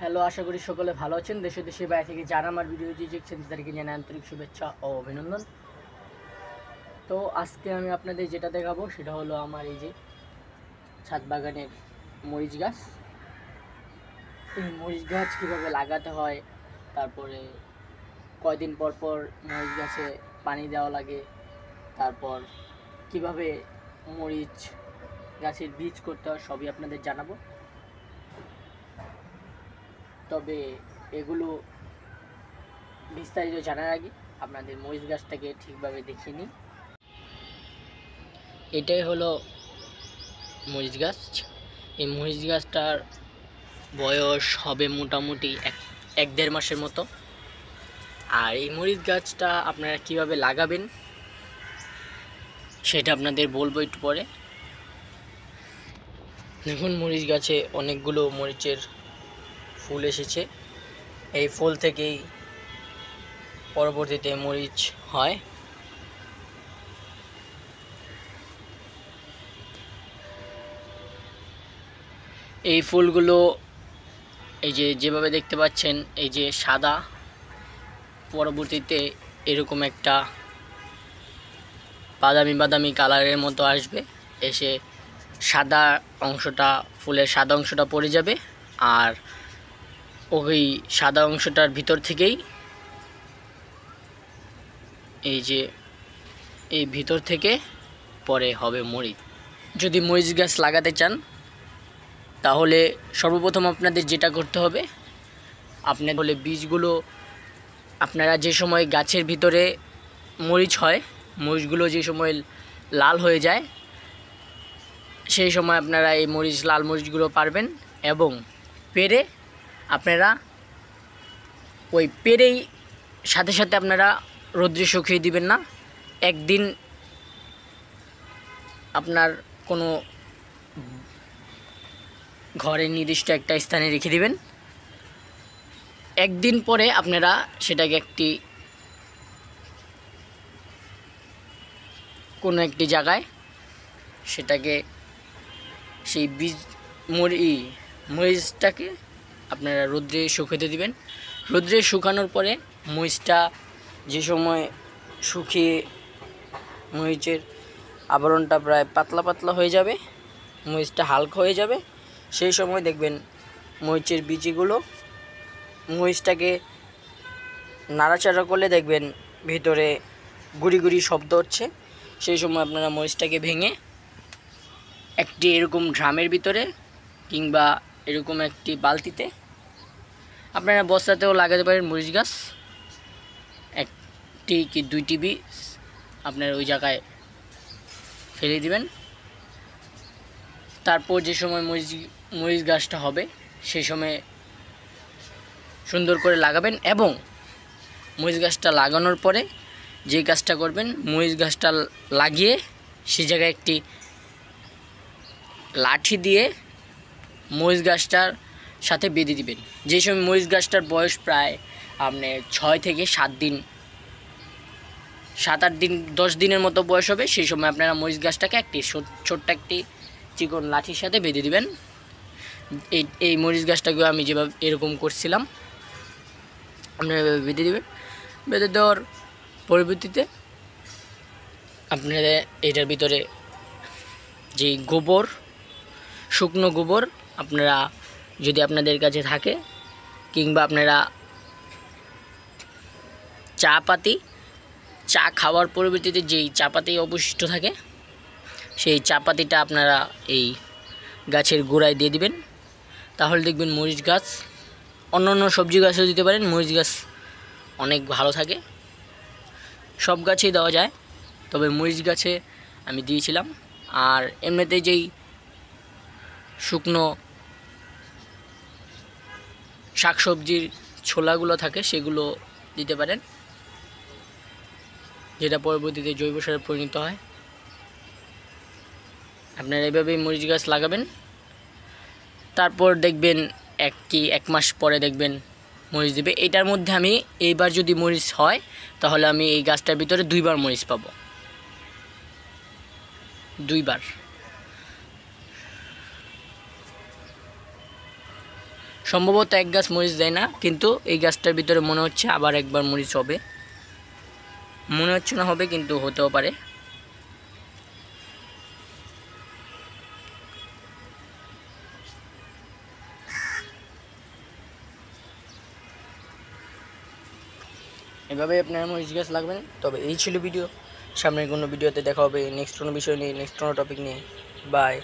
Hello, আশা করি সকলে ভালো আছেন। দেশে দেশে বাইরে থেকে যারা আমার ভিডিওটি দেখছেন তাদেরকে জানাই আন্তরিক শুভেচ্ছা ও অভিনন্দন। তো আজকে আমি আপনাদের যেটা দেখাবো সেটা হলো আমার এই যে ছাদ বাগানের মরিচ গাছ। এই মরিচ গাছ কীভাবে লাগাতে হয়, তারপরে কয়দিন পর পর মরিচ গাছে পানি দেওয়া লাগে, তারপর কিভাবে মরিচ গাছের বীজ করতে হয় সবই আপনাদের জানাবো। তবে এগুলো বিস্তারিত জানার আগে আপনাদের মরিচ গাছটাকে ঠিকভাবে দেখিয়ে নিই। এটাই হলো মরিচ গাছ। এই মরিচ গাছটার বয়স হবে মোটামুটি এক দেড় মাসের মতো। আর এই মরিচ গাছটা আপনারা কিভাবে লাগাবেন সেটা আপনাদের বলবো একটু পরে। দেখুন, মরিচ গাছে অনেকগুলো মরিচের ফুল এসেছে। এই ফুল থেকেই পরবর্তীতে মরিচ হয়। এই ফুলগুলো এই যেভাবে দেখতে পাচ্ছেন, এই যে সাদা, পরবর্তীতে এরকম একটা বাদামি বাদামি কালারের মতো আসবে, এসে সাদা অংশটা, ফুলের সাদা অংশটা পড়ে যাবে। আর ওই সাদা অংশটার ভিতর থেকেই এই ভিতর থেকে পরে হবে মরিচ। যদি মরিচ গাছ লাগাতে চান তাহলে সর্বপ্রথম আপনাদের যেটা করতে হবে, আপনার হলে বীজগুলো আপনারা যে সময় গাছের ভিতরে মরিচ হয়, মরিচগুলো যে সময় লাল হয়ে যায় সেই সময় আপনারা এই লাল মরিচগুলো পারবেন এবং পেরে আপনারা ওই পেরেই সাথে সাথে আপনারা রোদ্রে শুকিয়ে দিবেন না। একদিন আপনার কোনো ঘরে নির্দিষ্ট একটা স্থানে রেখে দিবেন। একদিন পরে আপনারা সেটাকে কোনো একটি জায়গায় সেটাকে সেই মরিচটাকে আপনারা রোদ্রে শুকাতে দিবেন। রোদ্রে শুকানোর পরে মরিচটা যে সময় শুকিয়ে মরিচের আবরণটা প্রায় পাতলা পাতলা হয়ে যাবে, মরিচটা হালকা হয়ে যাবে, সেই সময় দেখবেন মরিচের বীজগুলো মরিচটাকে নাড়াচাড়া করলে দেখবেন ভিতরে গুড়ি গুড়ি শব্দ হচ্ছে। সেই সময় আপনারা মরিচটাকে ভেঙে একটি এরকম ড্রামের ভিতরে কিংবা এরকম একটি বালতিতে, আপনারা বস্তাতেও লাগাতে পারেন মরিচ গাছ, একটি কি দুইটি বীজ আপনারা ওই জায়গায় ফেলে দিবেন। তারপর যে সময় মরিচ গাছটা হবে সেই সময় সুন্দর করে লাগাবেন এবং মরিচ গাছটা লাগানোর পরে যে কাজটা করবেন, মরিচ গাছটা লাগিয়ে সেই জায়গায় একটি লাঠি দিয়ে মরিচ গাছটার সাথে বেঁধে দিবেন। যে সময় মরিচ গাছটার বয়স প্রায় আপনি 6 থেকে 7 দিন, 7-8 দিন, 10 দিনের মতো বয়স হবে, সেই সময় আপনারা মরিচ গাছটাকে একটি ছোট্ট একটি চিকন লাঠির সাথে বেঁধে দিবেন। এই মরিচ গাছটাকেও আমি যেভাবে এরকম করছিলাম আপনারা বেঁধে দেবেন। বেঁধে দেওয়ার পরবর্তীতে আপনারা এটার ভিতরে যে গোবর, শুকনো গোবর আপনারা যদি আপনাদের কাছে থাকে, কিংবা আপনারা চা খাওয়ার পরবর্তীতে যেই চা পাতি অবশিষ্ট থাকে সেই চা পাতিটা আপনারা এই গাছের গোড়ায় দিয়ে দিবেন। তাহলে দেখবেন মরিচ গাছ, অন্য সবজি গাছেও দিতে পারেন, মরিচ গাছ অনেক ভালো থাকে। সব গাছেই দেওয়া যায়, তবে মরিচ গাছে আমি দিয়েছিলাম। আর এমনিতে যেই শুকনো শাকসবজির ছোলাগুলো থাকে সেগুলো দিতে পারেন, যেটা পরবর্তীতে জৈব সারে পরিণত হয়। আপনারা এভাবেই মরিচ গাছ লাগাবেন। তারপর দেখবেন এক মাস পরে দেখবেন মরিচ দেবে। এটার মধ্যে আমি এইবার যদি মরিচ হয় তাহলে আমি এই গাছটার ভিতরে 2 বার মরিচ পাবো, 2 বার। সম্ভবত এক গাছ মরিচ দেয় না, কিন্তু এই গাছটার ভিতরে মনে হচ্ছে আবার একবার মরিচ হবে, মনে হচ্ছে না হবে, কিন্তু হতেও পারে। এভাবে আপনারা মরিচ গাছ লাগবেন। তবে এই ছিল ভিডিও, সামনের কোনো ভিডিওতে দেখা হবে নেক্সট কোনো বিষয় নিয়ে, নেক্সট কোনো টপিক নিয়ে। বাই।